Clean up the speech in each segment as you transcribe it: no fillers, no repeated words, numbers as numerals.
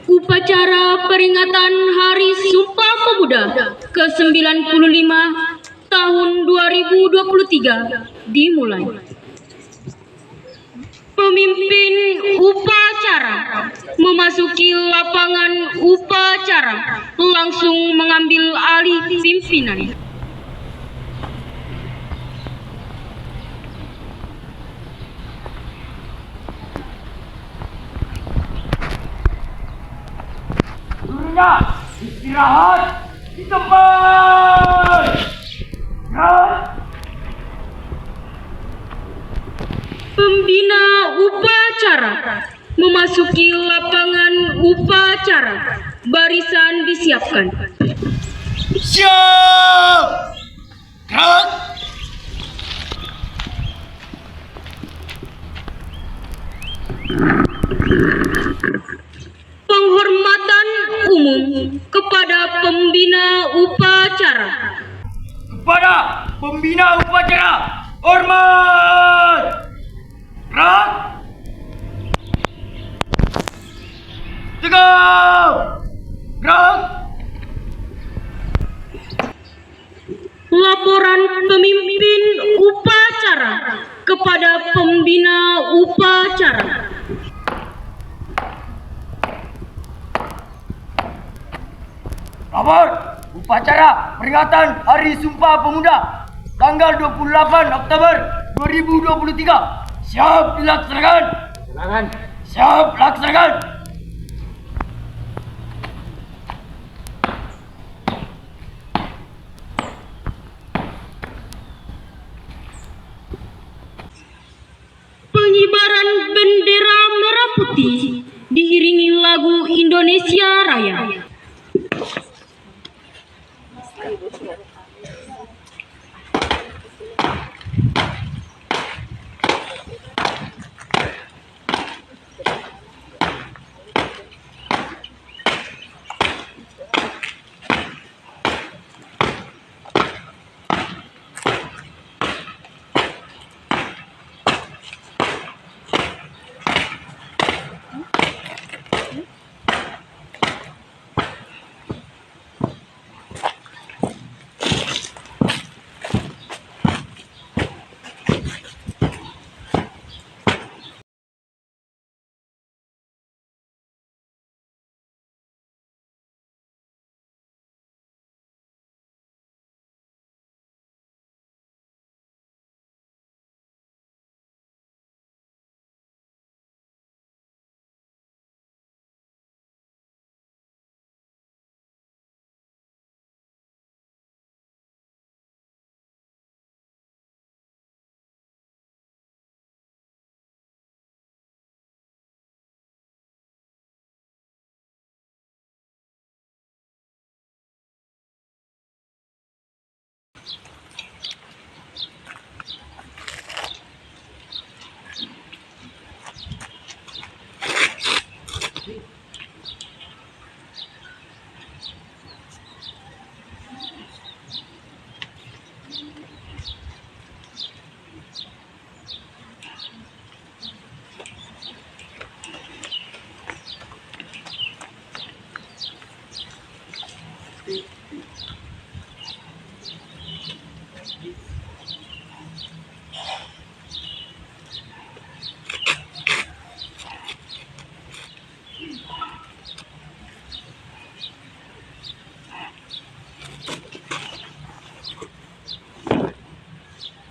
Upacara peringatan Hari Sumpah Pemuda ke-95 tahun 2023 dimulai. Pemimpin upacara memasuki lapangan upacara langsung mengambil alih pimpinan. Gurunya istirahat di tempat. Pembina upacara memasuki lapangan upacara. Barisan disiapkan. Siap. Gerak. Penghormatan umum kepada pembina upacara. Kepada pembina upacara, hormat. Gerak. Tegak. Gerak. Laporan pemimpin upacara kepada pembina upacara. Lapor upacara peringatan Hari Sumpah Pemuda tanggal 28 Oktober 2023. Siap dilaksanakan. Siap laksanakan. Pengibaran bendera merah putih diiringi lagu Indonesia Raya.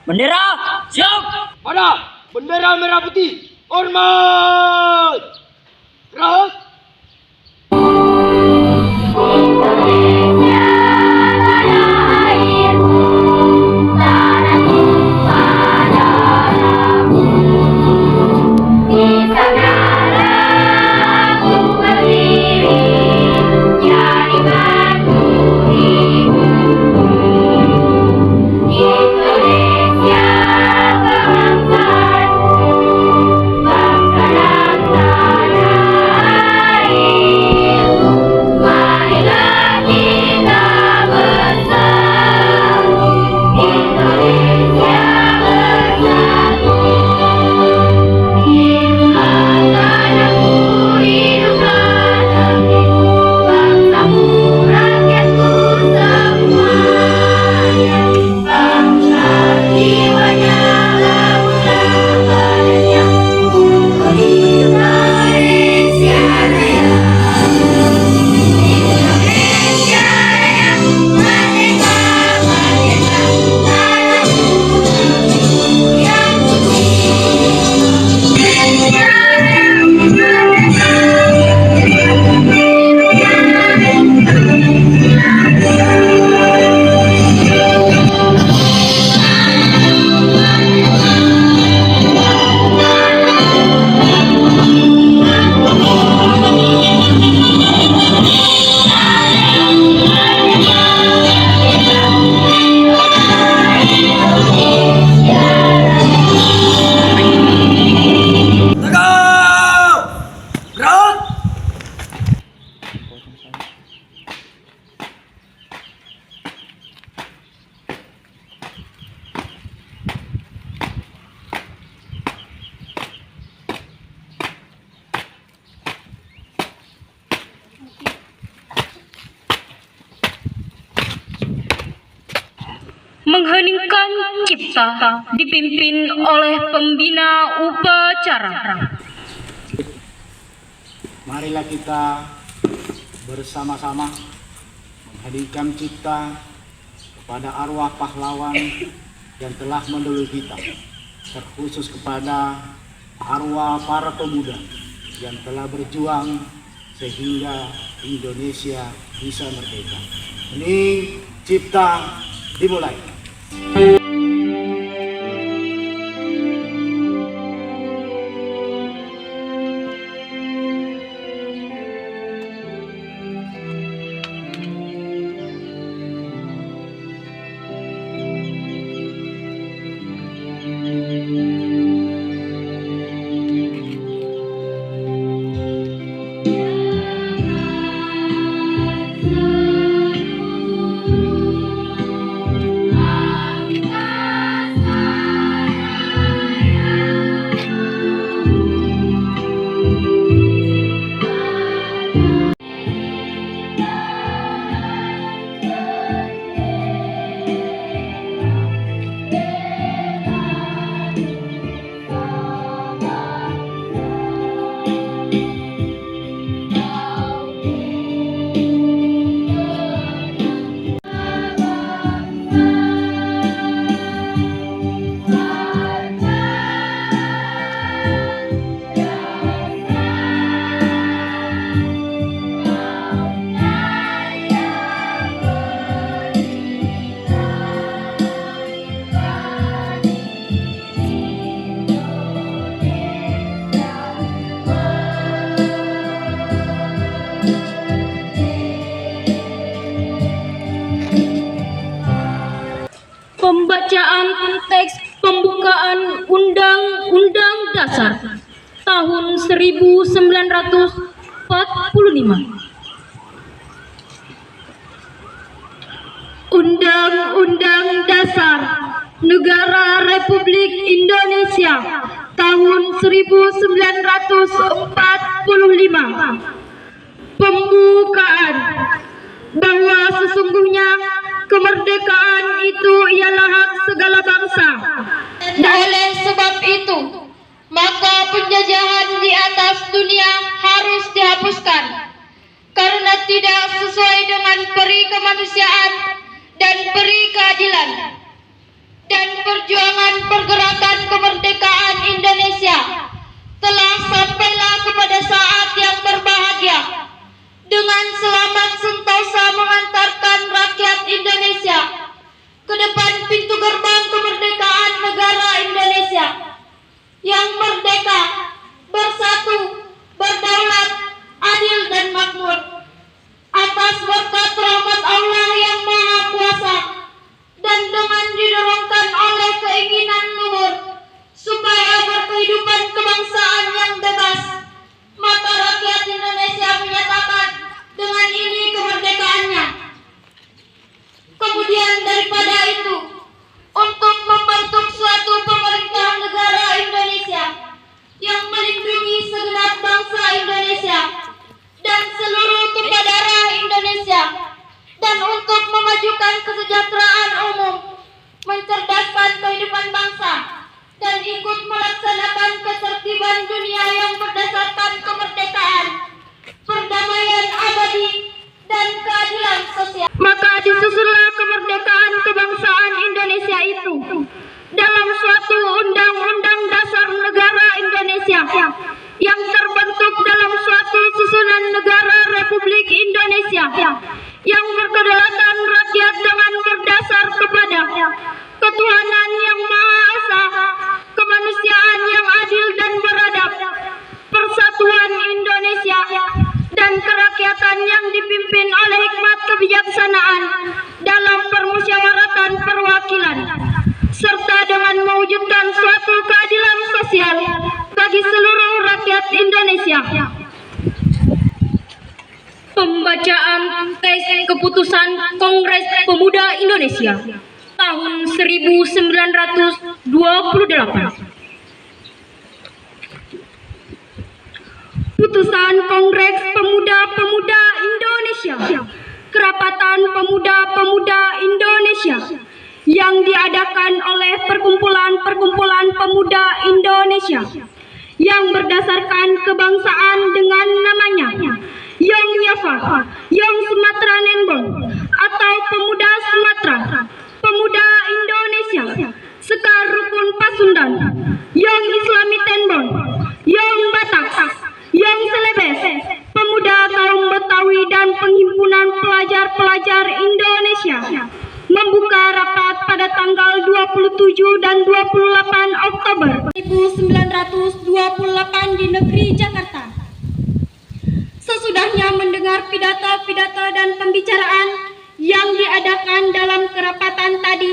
Bendera siap. Pada bendera merah putih, hormat. Gerak. Indonesia, bangsa dan Cipta dipimpin oleh pembina upacara. Marilah kita bersama-sama menghadirkan cipta kepada arwah pahlawan yang telah mendahului kita, terkhusus kepada arwah para pemuda yang telah berjuang sehingga Indonesia bisa merdeka. Ini cipta dimulai. Pembacaan teks pembukaan Undang-Undang Dasar tahun 1945. Undang-Undang Dasar Negara Republik Indonesia tahun 1945. Pembukaan. Bahwa sesungguhnya kemerdekaan itu ialah hak segala bangsa. Oleh sebab itu, maka penjajahan di atas dunia harus dihapuskan karena tidak sesuai dengan peri kemanusiaan dan peri keadilan. Dan perjuangan pergerakan kemerdekaan Indonesia telah sampailah kepada saat yang berbahagia dengan selamat sentosa mengantarkan rakyat Indonesia ke depan pintu gerbang kemerdekaan negara Indonesia yang merdeka, bersatu, berdaulat, adil dan makmur atas berkat rahmat Allah yang Maha Kuasa dan dengan didorongkan oleh keinginan luhur supaya berkehidupan kebangsaan yang bebas, maka rakyat Indonesia menyatakan dengan ini kemerdekaannya. Kemudian daripada itu, untuk membentuk suatu pemerintahan negara Indonesia yang melindungi segenap bangsa Indonesia dan seluruh tumpah darah Indonesia, dan untuk memajukan kesejahteraan umum, mencerdaskan kehidupan bangsa, dan ikut melaksanakan ketertiban dunia yang berdasarkan kemerdekaan, perdamaian abadi, dan keadilan sosial. Maka disusunlah kemerdekaan kebangsaan Indonesia itu dalam suatu undang-undang dasar negara Indonesia yang terbentuk dalam suatu susunan negara Republik Indonesia yang berkedaulatan rakyat dengan berdasar kepada ketuhanan yang Maha Esa, kemanusiaan yang adil dan beradab, persatuan Indonesia, dan kerakyatan yang dipimpin oleh hikmat kebijaksanaan dalam permusyawaratan perwakilan, serta dengan mewujudkan suatu keadilan sosial bagi seluruh rakyat Indonesia. Pembacaan teks keputusan Kongres Pemuda Indonesia tahun 1928. Putusan Kongres Pemuda-Pemuda Indonesia, Kerapatan Pemuda-Pemuda Indonesia yang diadakan oleh Perkumpulan Pemuda Indonesia yang berdasarkan kebangsaan dengan namanya Yong Yafa, Yong Sumatera Nembong atau Pemuda Sumatera, Pemuda Indonesia, Sekar Rukun Pasundan, Yong Islami Tenbon, Yong Batak, Yong Selebes, Pemuda Kaum Betawi dan Penghimpunan Pelajar-Pelajar Indonesia membuka rapat pada tanggal 27 dan 28 Oktober 1928 di negeri Jakarta. Sesudahnya mendengar pidato-pidato dan pembicaraan yang diadakan dalam kerapatan tadi,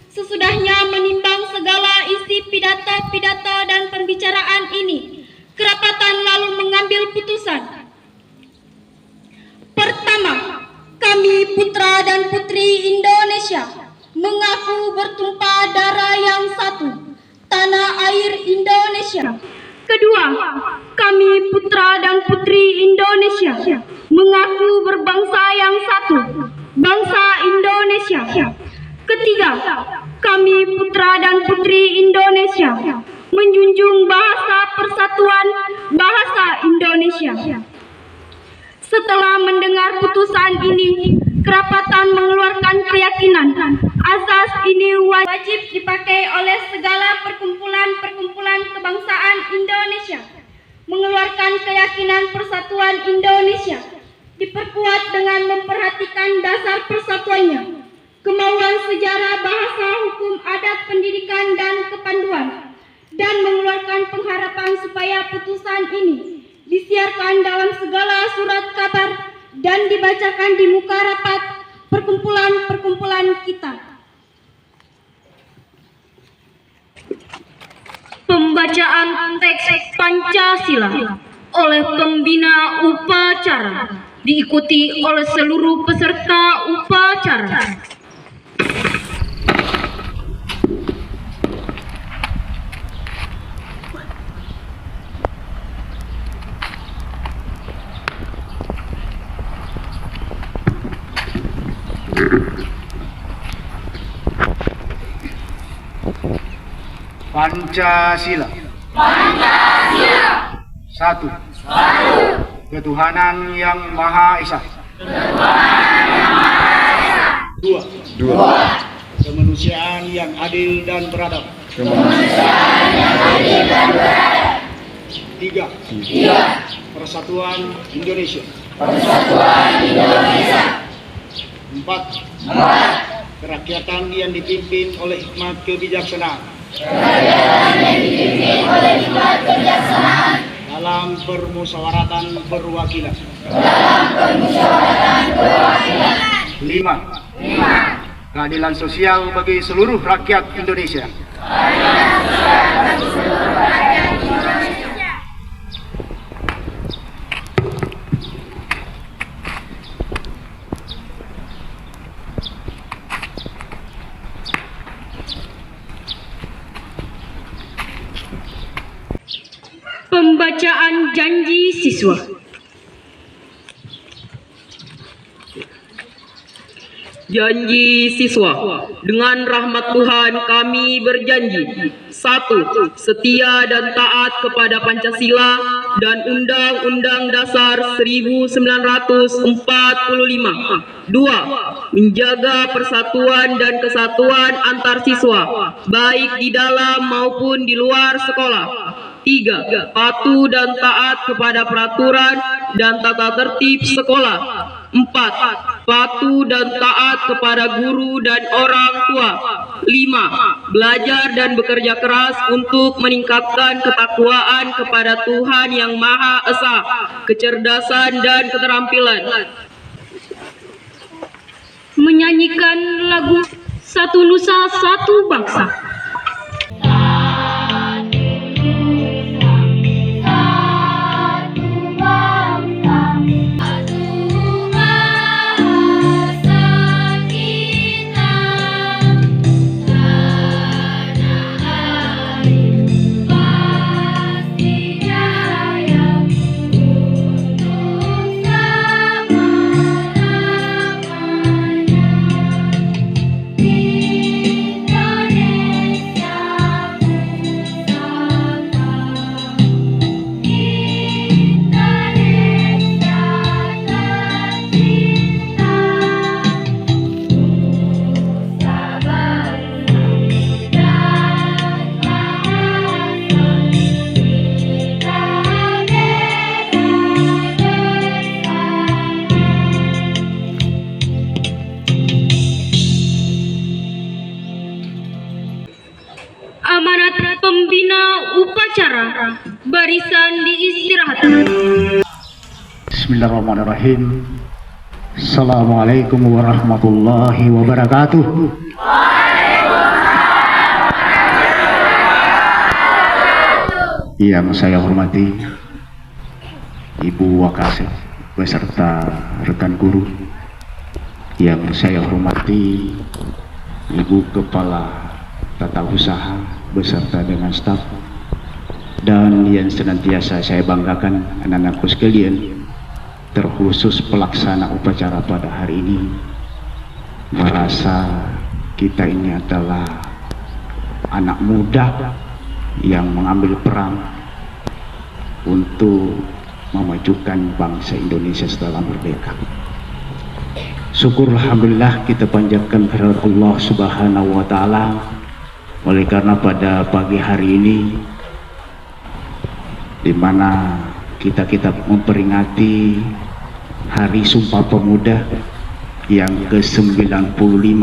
sesudahnya menimbang segala isi pidato-pidato dan pembicaraan ini, kerapatan lalu mengambil putusan. Pertama, kami putra dan putri Indonesia mengaku bertumpah darah yang satu, tanah air Indonesia. Kedua, kami putra dan putri Indonesia mengaku berbangsa yang satu, bangsa Indonesia. Ketiga, kami putra dan putri Indonesia menjunjung bahasa persatuan bahasa Indonesia. Setelah mendengar putusan ini, kerapatan mengeluarkan keyakinan asas ini wajib dipakai oleh segala perkumpulan kebangsaan Indonesia. Mengeluarkan keyakinan persatuan Indonesia diperkuat dengan memperhatikan dasar persatuannya, kemauan sejarah, bahasa, hukum, adat, pendidikan, dan kepanduan, dan mengeluarkan pengharapan supaya putusan ini disiarkan dalam segala surat kabar dan dibacakan di muka rapat perkumpulan kita. Pembacaan teks Pancasila oleh pembina upacara diikuti oleh seluruh peserta upacara. Pancasila. Satu. Ketuhanan yang Maha Esa. Dua. Kemanusiaan yang adil dan beradab. Tiga. Persatuan Indonesia. Empat. Kerakyatan yang dipimpin oleh hikmat kebijaksanaan. Dalam permusyawaratan perwakilan. Lima. Keadilan sosial bagi seluruh rakyat Indonesia. Pembacaan janji siswa. Janji siswa. Dengan rahmat Tuhan kami berjanji. 1. Setia dan taat kepada Pancasila dan Undang-Undang Dasar 1945. 2. Menjaga persatuan dan kesatuan antar siswa, baik di dalam maupun di luar sekolah. 3. Patuh dan taat kepada peraturan dan tata tertib sekolah. 4. Patuh dan taat kepada guru dan orang tua. 5. Belajar dan bekerja keras untuk meningkatkan ketakwaan kepada Tuhan Yang Maha Esa, kecerdasan dan keterampilan. Menyanyikan lagu Satu Nusa Satu Bangsa. barisan diistirahatkan. Bismillahirrahmanirrahim. Assalamualaikum warahmatullahi wabarakatuh. Yang saya hormati Ibu Wakasek beserta rekan guru, yang saya hormati Ibu Kepala Tata Usaha beserta dengan staf, dan yang senantiasa saya banggakan anak-anakku sekalian, terkhusus pelaksana upacara pada hari ini, merasa kita ini adalah anak muda yang mengambil peran untuk memajukan bangsa Indonesia setelah merdeka. Syukur alhamdulillah kita panjatkan kehadirat Allah Subhanahu wa taala, oleh karena pada pagi hari ini di mana kita memperingati Hari Sumpah Pemuda yang ke-95.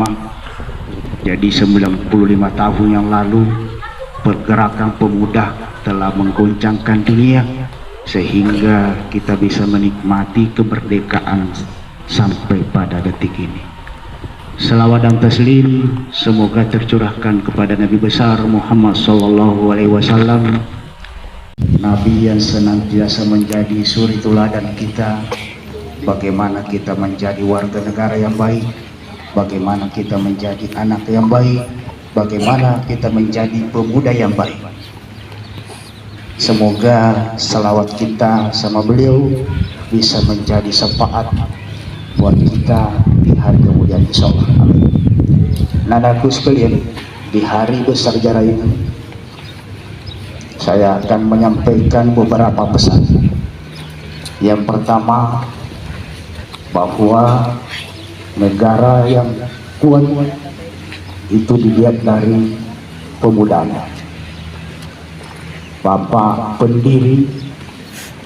Jadi 95 tahun yang lalu pergerakan pemuda telah menggoncangkan dunia sehingga kita bisa menikmati kemerdekaan sampai pada detik ini. Selawat dan taslim semoga tercurahkan kepada Nabi besar Muhammad sallallahu alaihi wasallam, Nabi yang senantiasa menjadi suri teladan kita, bagaimana kita menjadi warga negara yang baik, bagaimana kita menjadi anak yang baik, bagaimana kita menjadi pemuda yang baik. Semoga selawat kita sama beliau bisa menjadi syafaat buat kita di hari kemudian insyaallah. Amin. Nanaku sekalian, di hari besar sejarah ini saya akan menyampaikan beberapa pesan. Yang pertama, bahwa negara yang kuat itu dilihat dari pemudanya. Bapak pendiri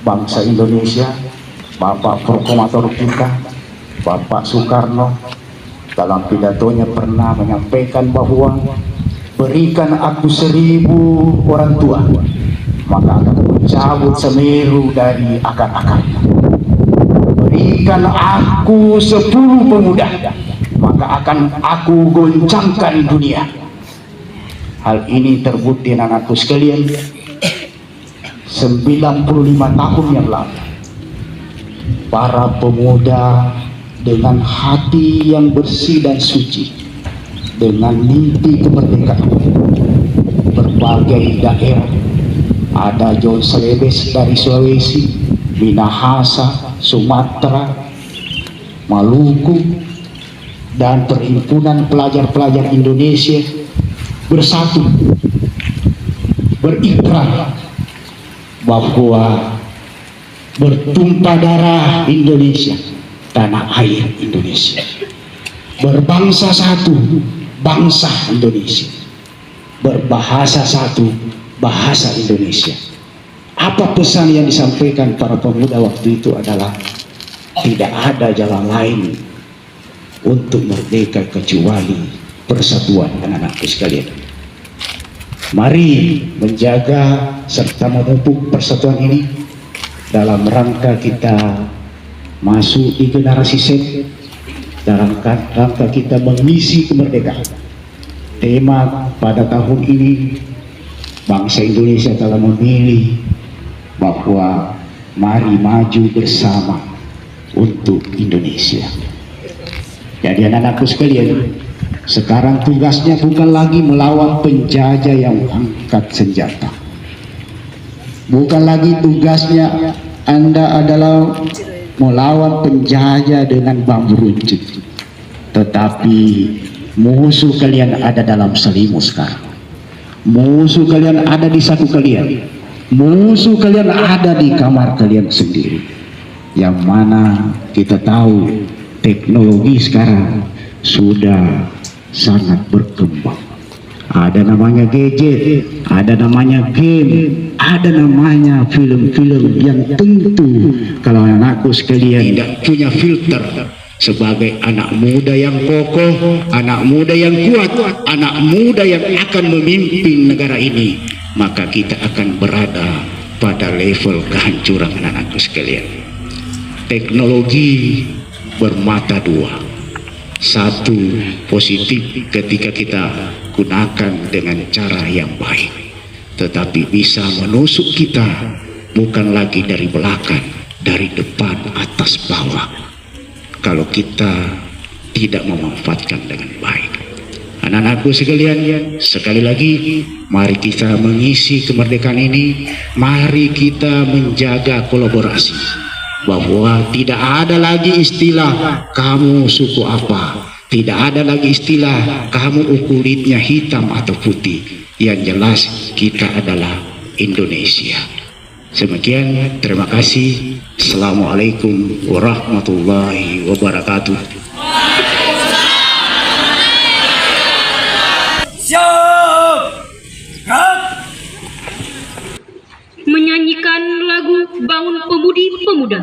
bangsa Indonesia, Bapak proklamator kita, Bapak Soekarno, dalam pidatonya pernah menyampaikan bahwa berikan aku 1000 orang tua, maka akan mencabut Semeru dari akar-akarnya. Berikan aku 10 pemuda, maka akan aku goncangkan dunia. Hal ini terbukti anakku sekalian 95 tahun yang lalu. Para pemuda dengan hati yang bersih dan suci, dengan mimpi kemerdekaan, berbagai daerah, ada John Celebes dari Sulawesi, Minahasa, Sumatera, Maluku, dan perhimpunan pelajar-pelajar Indonesia bersatu berikrar bahwa bertumpah darah Indonesia, tanah air Indonesia, berbangsa satu, bangsa Indonesia, berbahasa satu, bahasa Indonesia. Apa pesan yang disampaikan para pemuda waktu itu adalah tidak ada jalan lain untuk merdeka kecuali persatuan. Anak-anakku sekalian, mari menjaga serta memupuk persatuan ini dalam rangka kita masuk di generasi Z, dalam rangka kita mengisi kemerdekaan. Tema pada tahun ini bangsa Indonesia telah memilih bahwa mari maju bersama untuk Indonesia. Jadi anak-anakku sekalian, sekarang tugasnya bukan lagi melawan penjajah yang angkat senjata. Bukan lagi tugasnya Anda adalah melawan penjajah dengan bambu runcing. Tetapi musuh kalian ada dalam selimut sekarang. Musuh kalian ada di saku kalian. Musuh kalian ada di kamar kalian sendiri. Yang mana kita tahu teknologi sekarang sudah sangat berkembang. Ada namanya gadget, ada namanya game, ada namanya film-film yang tentu kalau anakku sekalian tidak punya filter sebagai anak muda yang kokoh, anak muda yang kuat, anak muda yang akan memimpin negara ini, maka kita akan berada pada level kehancuran anak-anakku sekalian. Teknologi bermata dua. Satu, positif ketika kita gunakan dengan cara yang baik, tetapi bisa menusuk kita bukan lagi dari belakang, dari depan, atas, bawah, kalau kita tidak memanfaatkan dengan baik. Anak-anakku sekalian, sekali lagi mari kita mengisi kemerdekaan ini, mari kita menjaga kolaborasi, bahwa tidak ada lagi istilah kamu suku apa, tidak ada lagi istilah kamu kulitnya hitam atau putih. Yang jelas kita adalah Indonesia. Demikian, terima kasih. Assalamualaikum warahmatullahi wabarakatuh. Siap! Gerak! Menyanyikan lagu Bangun Pemudi Pemuda.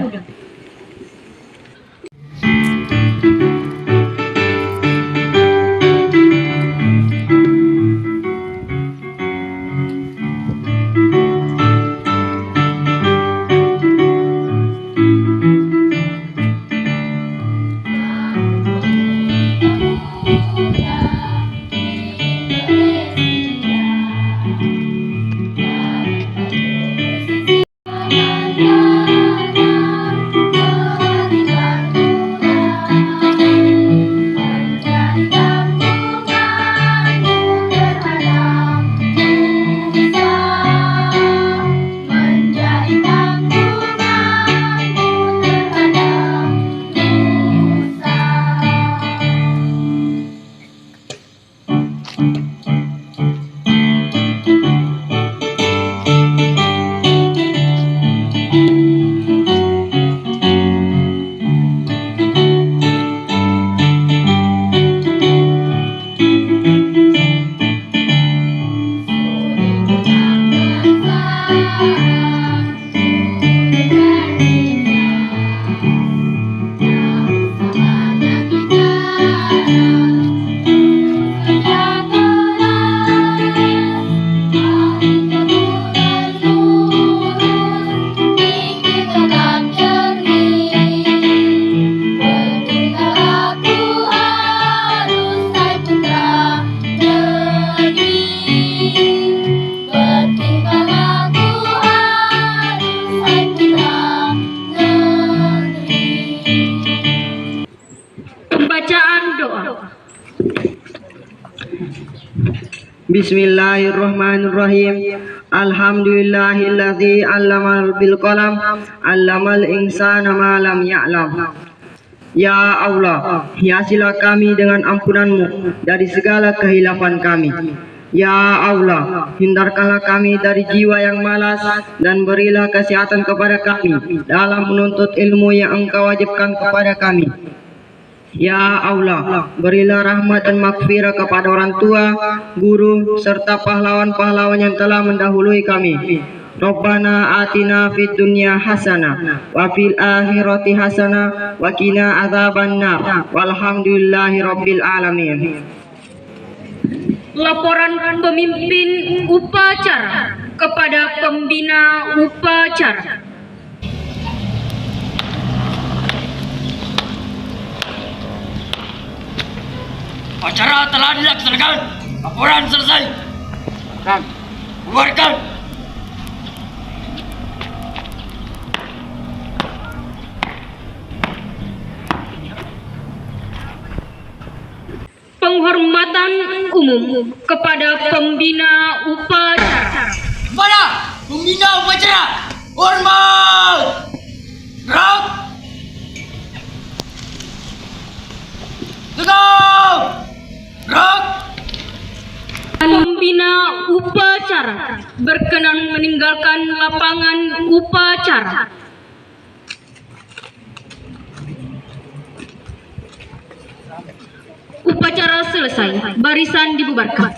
Bismillahirrahmanirrahim. Alhamdulillahilladzi 'allama bil qalam 'allamal insana ma lam ya'lam. Ya Allah, hiasilah kami dengan ampunan-Mu dari segala kehilafan kami. Ya Allah, hindarkanlah kami dari jiwa yang malas dan berilah kesehatan kepada kami dalam menuntut ilmu yang Engkau wajibkan kepada kami. Ya Allah, berilah rahmat dan maghfirah kepada orang tua, guru, serta pahlawan-pahlawan yang telah mendahului kami. Rabbana atina fid dunya hasanah wa fil akhirati hasanah wa qina adzabannar. Walhamdulillahi rabbil alamin. Laporan pemimpin upacara kepada pembina upacara. Acara telah dilaksanakan. Laporan selesai. Bubarkan. Penghormatan umum kepada pembina upacara. Kepada pembina upacara, hormat. Gerak. Tegak. Gerak. Pembina upacara berkenan meninggalkan lapangan upacara. Upacara selesai, barisan dibubarkan.